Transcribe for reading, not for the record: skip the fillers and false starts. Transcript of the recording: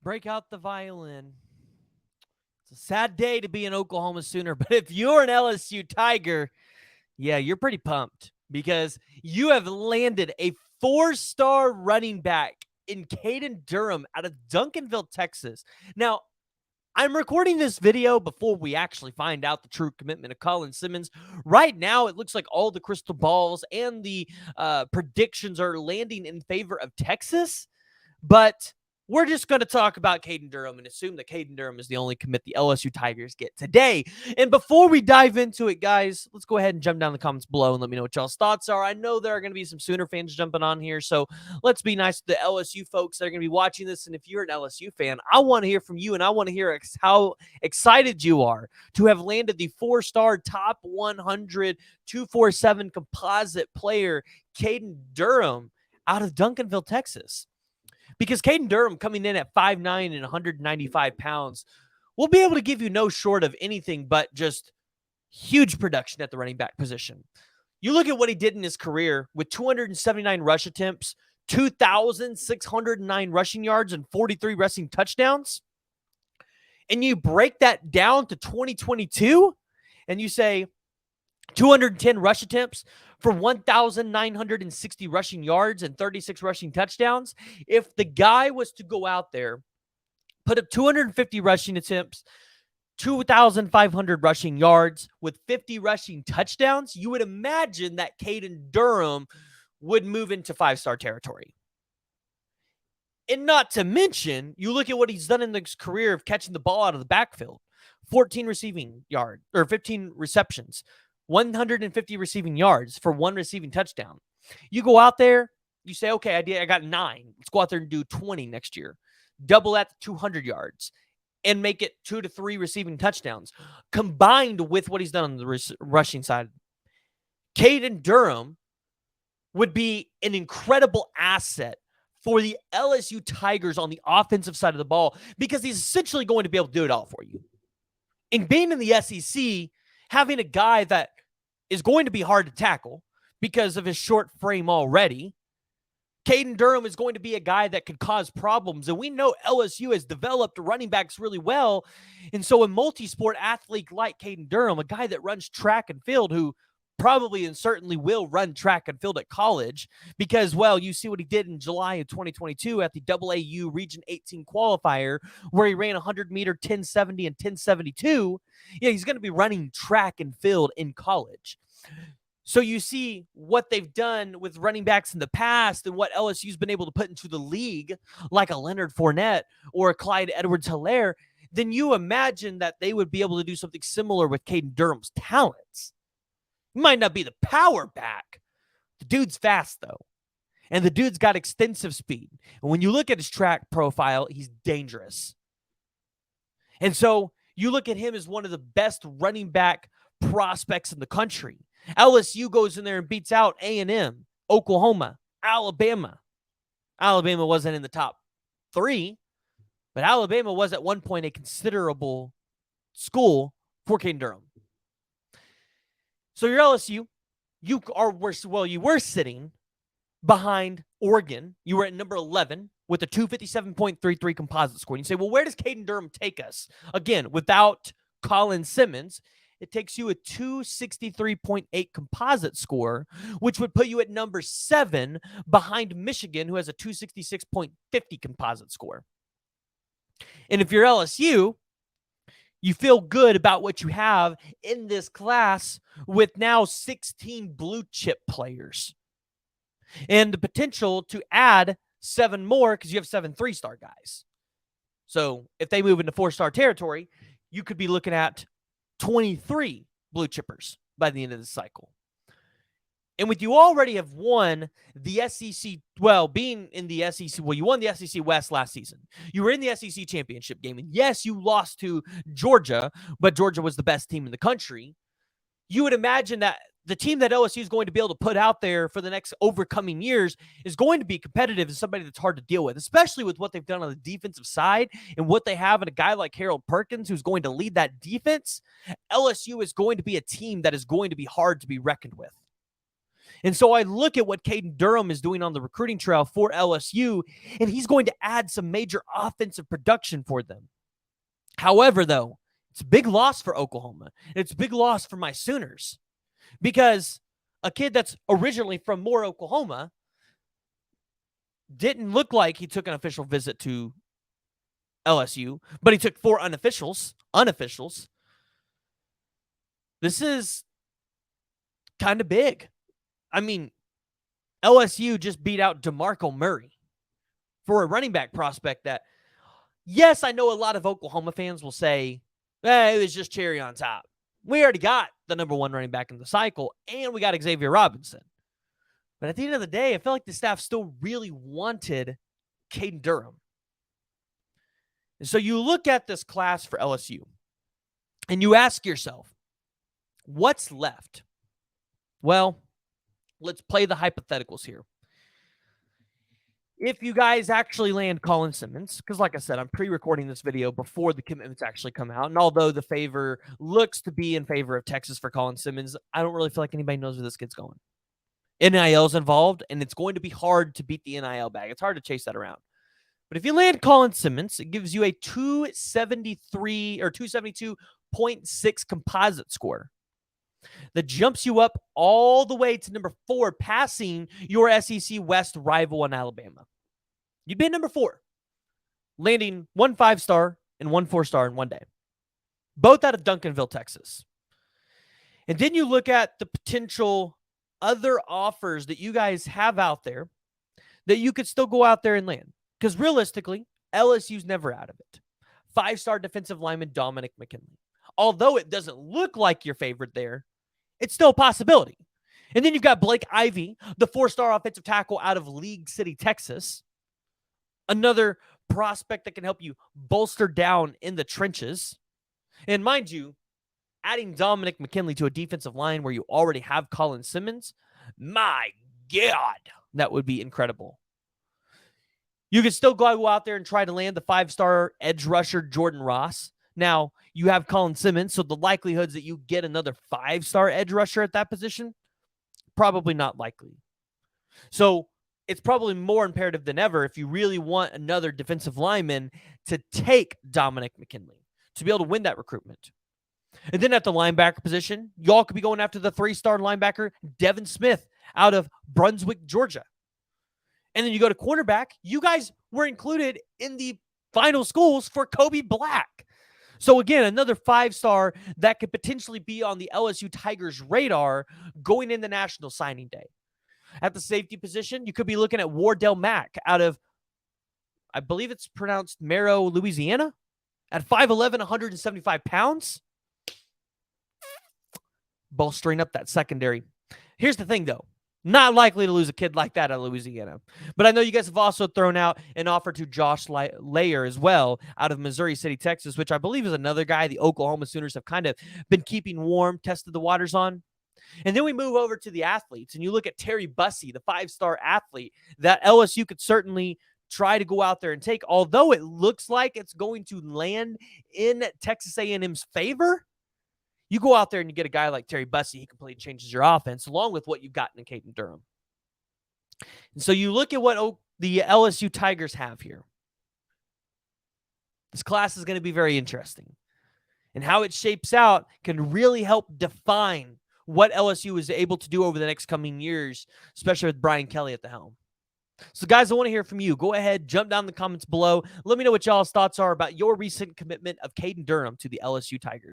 Break out the violin. It's a sad day to be an Oklahoma Sooner, but if you're an LSU Tiger, yeah, you're pretty pumped because you have landed a 4-star running back in Caden Durham out of Duncanville, Texas. Now, I'm recording this video before we actually find out the true commitment of Colin Simmons. Right now, it looks like all the crystal balls and the predictions are landing in favor of Texas, but we're just going to talk about Caden Durham and assume that Caden Durham is the only commit the LSU Tigers get today. And before we dive into it, guys, let's go ahead and jump down in the comments below and let me know what y'all's thoughts are. I know there are going to be some Sooner fans jumping on here, so let's be nice to the LSU folks that are going to be watching this. And if you're an LSU fan, I want to hear from you, and I want to hear how excited you are to have landed the 4-star top 100 247 composite player, Caden Durham, out of Duncanville, Texas. Because Caden Durham coming in at 5'9" and 195 pounds will be able to give you no short of anything but just huge production at the running back position. You look at what he did in his career with 279 rush attempts, 2,609 rushing yards, and 43 rushing touchdowns. And you break that down to 2022, and you say 210 rush attempts for 1,960 rushing yards and 36 rushing touchdowns. If the guy was to go out there, put up 250 rushing attempts, 2,500 rushing yards with 50 rushing touchdowns, you would imagine that Caden Durham would move into 5-star territory. And not to mention, you look at what he's done in his career of catching the ball out of the backfield. 14 receiving yards or 15 receptions, 150 receiving yards for 1 receiving touchdown. You go out there, you say, okay, I got 9. Let's go out there and do 20 next year. Double that to 200 yards and make it 2 to 3 receiving touchdowns combined with what he's done on the rushing side. Caden Durham would be an incredible asset for the LSU Tigers on the offensive side of the ball because he's essentially going to be able to do it all for you. And being in the SEC, having a guy that is going to be hard to tackle because of his short frame already, Caden Durham is going to be a guy that could cause problems. And we know LSU has developed running backs really well. And so a multi-sport athlete like Caden Durham, a guy that runs track and field, who probably and certainly will run track and field at college because, well, you see what he did in July of 2022 at the AAU Region 18 qualifier where he ran 100-meter 1070 and 1072. Yeah, he's going to be running track and field in college. So you see what they've done with running backs in the past and what LSU's been able to put into the league, like a Leonard Fournette or a Clyde Edwards-Helaire, then you imagine that they would be able to do something similar with Caden Durham's talents. He might not be the power back. The dude's fast, though. And the dude's got extensive speed. And when you look at his track profile, he's dangerous. And so you look at him as one of the best running back prospects in the country. LSU goes in there and beats out A&M, Oklahoma, Alabama. Alabama wasn't in the top 3, but Alabama was at one point a considerable school for Caden Durham. So you're LSU. You were sitting behind Oregon. You were at number 11 with a 257.33 composite score. And you say, well, where does Caden Durham take us? Again, without Colin Simmons, it takes you a 263.8 composite score, which would put you at number 7 behind Michigan, who has a 266.50 composite score. And if you're LSU, you feel good about what you have in this class with now 16 blue chip players and the potential to add 7 more because you have 7 3-star guys. So if they move into 4-star territory, you could be looking at 23 blue chippers by the end of the cycle. And with you already have won the SEC, well, being in the SEC, well, you won the SEC West last season. You were in the SEC championship game. And yes, you lost to Georgia, but Georgia was the best team in the country. You would imagine that the team that LSU is going to be able to put out there for the next overcoming years is going to be competitive and somebody that's hard to deal with, especially with what they've done on the defensive side and what they have in a guy like Harold Perkins who's going to lead that defense. LSU is going to be a team that is going to be hard to be reckoned with. And so I look at what Caden Durham is doing on the recruiting trail for LSU, and he's going to add some major offensive production for them. However, though, it's a big loss for Oklahoma. It's a big loss for my Sooners, because a kid that's originally from Moore, Oklahoma, didn't look like he took an official visit to LSU, but he took 4 unofficials. This is kind of big. I mean, LSU just beat out DeMarco Murray for a running back prospect that, yes, I know a lot of Oklahoma fans will say, it was just cherry on top. We already got the number 1 running back in the cycle, and we got Xavier Robinson. But at the end of the day, I felt like the staff still really wanted Caden Durham. And so you look at this class for LSU, and you ask yourself, what's left? Well, let's play the hypotheticals here. If you guys actually land Colin Simmons, because like I said, I'm pre-recording this video before the commitments actually come out, and although the favor looks to be in favor of Texas for Colin Simmons, I don't really feel like anybody knows where this kid's going. NIL's involved, and it's going to be hard to beat the NIL bag. It's hard to chase that around. But if you land Colin Simmons, it gives you a 273 or 272.6 composite score that jumps you up all the way to number 4, passing your SEC West rival in Alabama. You'd be at number 4, landing 1 5-star and 1 4-star in one day, both out of Duncanville, Texas. And then you look at the potential other offers that you guys have out there that you could still go out there and land. Because realistically, LSU's never out of it. 5-star defensive lineman Dominic McKinley. Although it doesn't look like your favorite there, it's still a possibility. And then you've got Blake Ivy, the 4-star offensive tackle out of League City, Texas. Another prospect that can help you bolster down in the trenches. And mind you, adding Dominic McKinley to a defensive line where you already have Colin Simmons, my God, that would be incredible. You can still go out there and try to land the 5-star edge rusher Jordan Ross. Now, you have Colin Simmons, so the likelihoods that you get another 5-star edge rusher at that position, probably not likely. So it's probably more imperative than ever if you really want another defensive lineman to take Dominic McKinley to be able to win that recruitment. And then at the linebacker position, y'all could be going after the 3-star linebacker Devin Smith out of Brunswick, Georgia. And then you go to cornerback. You guys were included in the final schools for Kobe Black. So again, another 5-star that could potentially be on the LSU Tigers radar going in the National Signing Day. At the safety position, you could be looking at Wardell Mack out of, I believe it's pronounced Mero, Louisiana, at 5'11", 175 pounds. Bolstering up that secondary. Here's the thing, though. Not likely to lose a kid like that out of Louisiana. But I know you guys have also thrown out an offer to Josh Layer as well out of Missouri City, Texas, which I believe is another guy the Oklahoma Sooners have kind of been keeping warm, tested the waters on. And then we move over to the athletes, and you look at Terry Bussey, the 5-star athlete that LSU could certainly try to go out there and take, although it looks like it's going to land in Texas A&M's favor. You go out there and you get a guy like Terry Bussey, he completely changes your offense, along with what you've gotten in Caden Durham. And so you look at what the LSU Tigers have here. This class is going to be very interesting. And how it shapes out can really help define what LSU is able to do over the next coming years, especially with Brian Kelly at the helm. So, guys, I want to hear from you. Go ahead, jump down in the comments below. Let me know what y'all's thoughts are about your recent commitment of Caden Durham to the LSU Tigers.